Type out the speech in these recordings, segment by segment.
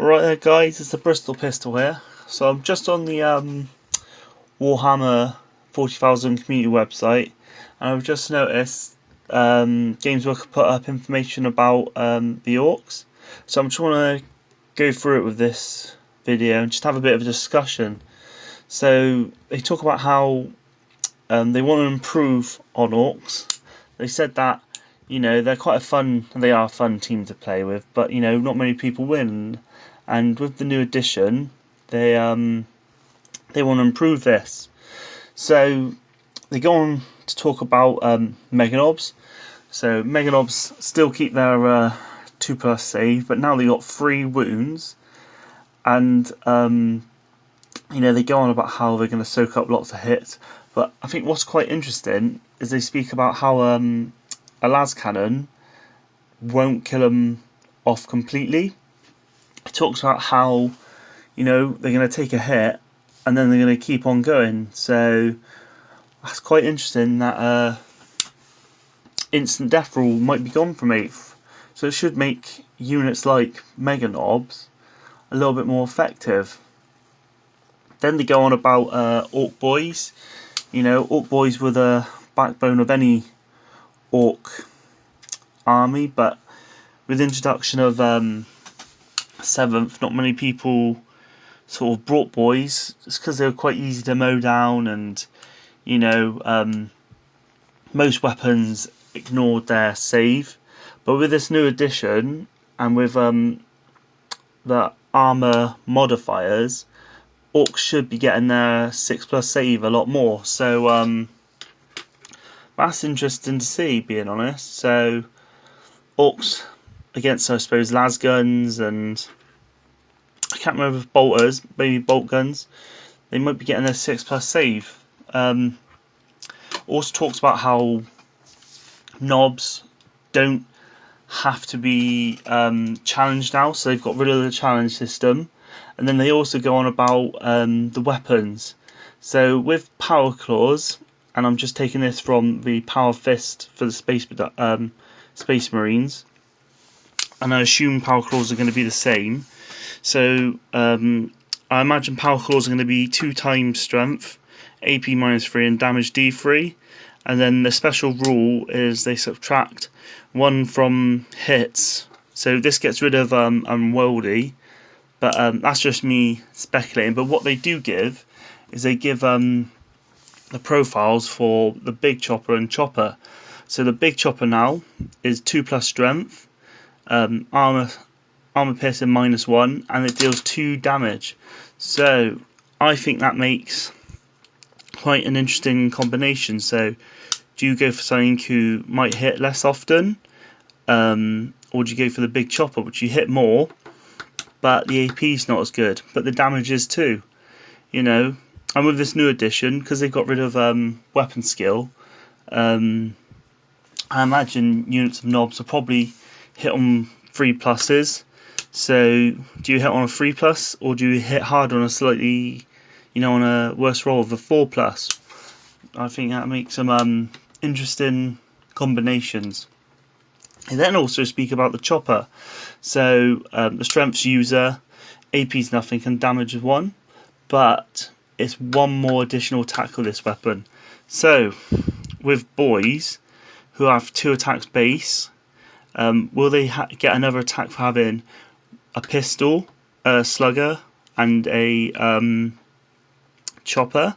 Right there guys, it's the Bristol Pistol here. So I'm just on the Warhammer 40,000 community website, and I've just noticed Games Workshop put up information about the Orks. So I'm just want to go through it with this video and just have a bit of a discussion. So they talk about how they want to improve on Orks. They said that they're quite they are a fun team to play with, but not many people win. And with the new edition, they want to improve this. So they go on to talk about Meganobs. So Meganobs still keep their 2+ save, but now they got 3 wounds, and they go on about how they're going to soak up lots of hits. But I think what's quite interesting is they speak about how a las cannon won't kill them off completely. It talks about how they're going to take a hit and then they're going to keep on going. So that's quite interesting that instant death rule might be gone from 8th. So it should make units like Meganobs a little bit more effective. Then they go on about Ork Boys. Ork Boys were the backbone of any Ork army, but with the introduction of 7th, not many people sort of brought boys, just because they were quite easy to mow down, and most weapons ignored their save. But with this new edition and with the armor modifiers, Orks should be getting their 6+ save a lot more. So that's interesting to see, being honest. So Orks against, I suppose, las guns, and I can't remember if bolters, maybe bolt guns, they might be getting their 6+ save. Also talks about how knobs don't have to be challenged now, so they've got rid of the challenge system. And then they also go on about the weapons. So with power claws, and I'm just taking this from the power fist for the Space Marines, and I assume power claws are going to be the same. So I imagine power claws are going to be 2 times strength, AP -3, and damage D3. And then the special rule is they subtract 1 from hits. So this gets rid of unwieldy, but that's just me speculating. But what they do give is they give the profiles for the big chopper and chopper. So the big chopper now is 2+ strength, armor piercing -1, and it deals 2 damage. So I think that makes quite an interesting combination. So do you go for something who might hit less often, or do you go for the big chopper, which you hit more, but the AP is not as good, but the damage is too? And with this new edition, because they've got rid of weapon skill, I imagine units of knobs will probably hit on 3+s. So do you hit on a 3+, or do you hit hard on a slightly, on a worse roll of a 4+? I think that makes some interesting combinations. They then also speak about the chopper. So the strength's user, AP's nothing, and damage is 1, but it's 1 more additional attack with this weapon. So with boys who have 2 attacks base, will they get another attack for having a pistol, a slugger, and a chopper?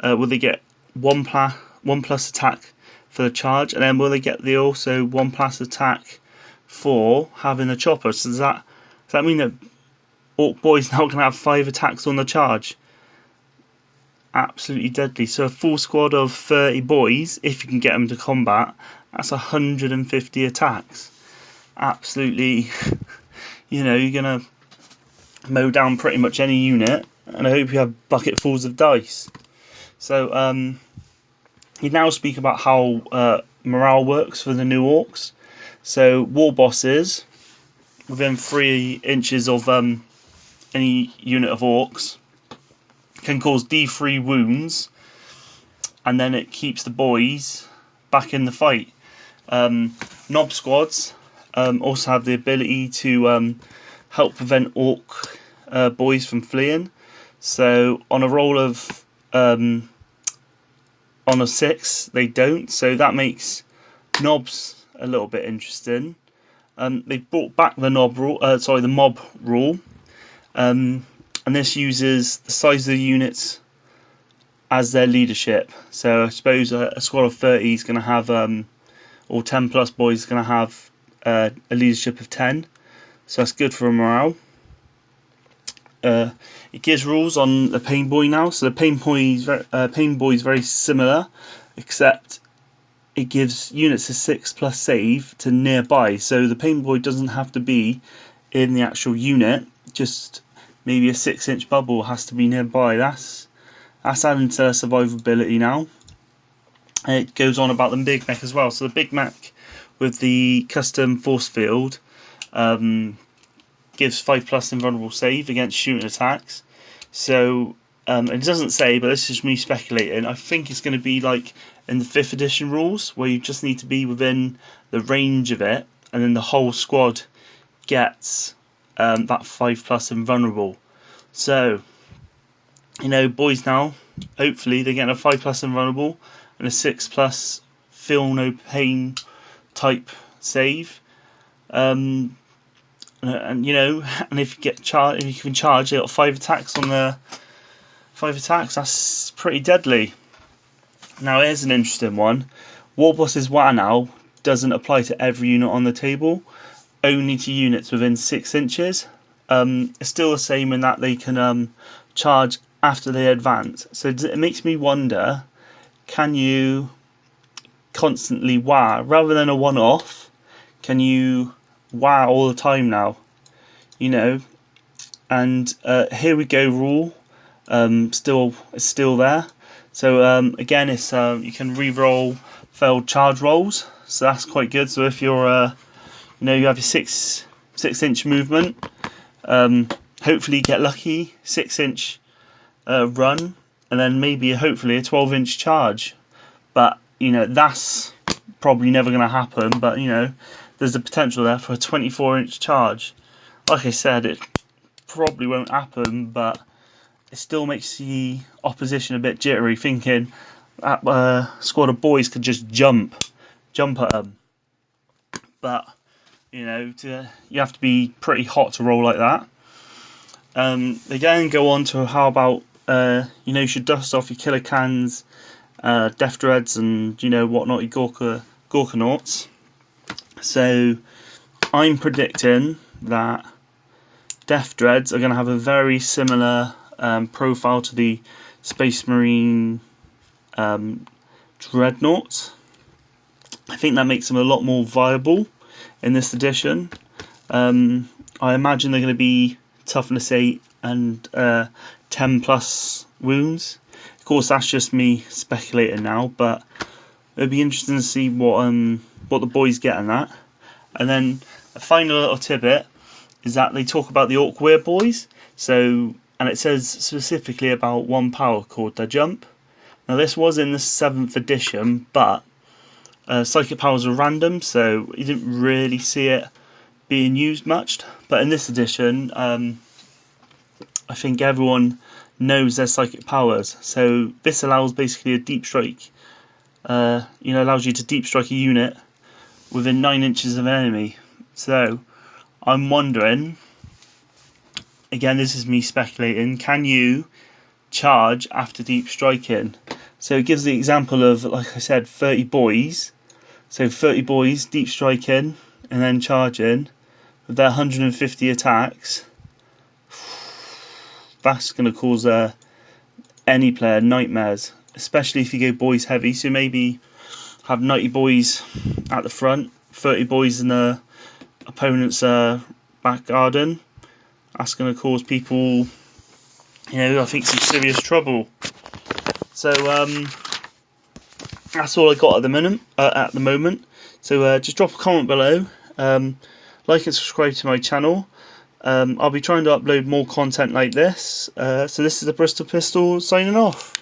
Will they get 1+ attack for the charge, and then will they get the also 1+ attack for having a chopper? So does that mean that Ork Boys now going to have 5 attacks on the charge? Absolutely deadly. So a full squad of 30 boys, if you can get them to combat, that's 150 attacks. Absolutely, you're going to mow down pretty much any unit, and I hope you have bucketfuls of dice. So you now speak about how morale works for the new Orks. So war bosses within 3 inches of any unit of Orks can cause D3 wounds, and then it keeps the boys back in the fight. Knob squads also have the ability to help prevent orc boys from fleeing. So on a roll of on a 6, they don't. So that makes knobs a little bit interesting. They brought back the mob rule, and this uses the size of the units as their leadership. So I suppose a squad of 30 is going to have, or 10 plus boys is going to have a leadership of 10. So that's good for morale. It gives rules on the pain boy now. So the pain boy is very similar, except it gives units a 6+ save to nearby. So the pain boy doesn't have to be in the actual unit. Just maybe a 6-inch bubble has to be nearby. That's adding to survivability now. And it goes on about the Big Mech as well. So the Big Mech with the custom force field gives 5+ invulnerable save against shooting attacks. So it doesn't say, but this is me speculating. I think it's going to be like in the 5th edition rules, where you just need to be within the range of it, and then the whole squad gets that 5+ invulnerable. So, you know, boys now, hopefully they get a 5+ invulnerable and a 6+ feel no pain type save. And you know, and if you can charge, they got 5 attacks on the 5 attacks. That's pretty deadly. Now here's an interesting one. Warboss's now doesn't apply to every unit on the table, only to units within 6 inches. It's still the same in that they can charge after they advance. So it makes me wonder, can you constantly rather than a one-off? Can you all the time now? You know, and here we go rule. It's still there. So again, it's you can re-roll failed charge rolls, so that's quite good. So if you're you know, you have your 6-inch movement, hopefully you get lucky 6-inch run, and then maybe hopefully a 12-inch charge. But you know, that's probably never going to happen. But you know, there's the potential there for a 24-inch charge. Like I said, it probably won't happen, but it still makes the opposition a bit jittery, thinking that squad of boys could just jump at them. But you know, you have to be pretty hot to roll like that. They then go on to how about you know, you should dust off your killer cans, death dreads, and you know whatnot, your Gorkanauts. So I'm predicting that death dreads are going to have a very similar profile to the Space Marine dreadnoughts. I think that makes them a lot more viable in this edition. I imagine they're going to be toughness 8 and 10+ wounds. Of course, that's just me speculating now, but it'd be interesting to see what the boys get in that. And then a final little tidbit is that they talk about the Orc Weird boys. So, and it says specifically about one power called the Jump. Now this was in the 7th edition, but psychic powers are random, so you didn't really see it being used much. But in this edition, I think everyone knows their psychic powers. So this allows basically a deep strike. You know, allows you to deep strike a unit within 9 inches of an enemy. So I'm wondering, again, this is me speculating, can you charge after deep striking? So it gives the example of, like I said, 30 boys. So 30 boys deep striking and then charging with their 150 attacks. That's going to cause any player nightmares, especially if you go boys heavy. So maybe have 90 boys at the front, 30 boys in the opponent's back garden. That's going to cause people, you know, I think some serious trouble. So that's all I got at the moment. So just drop a comment below, like and subscribe to my channel. I'll be trying to upload more content like this. So this is the Bristol Pistol signing off.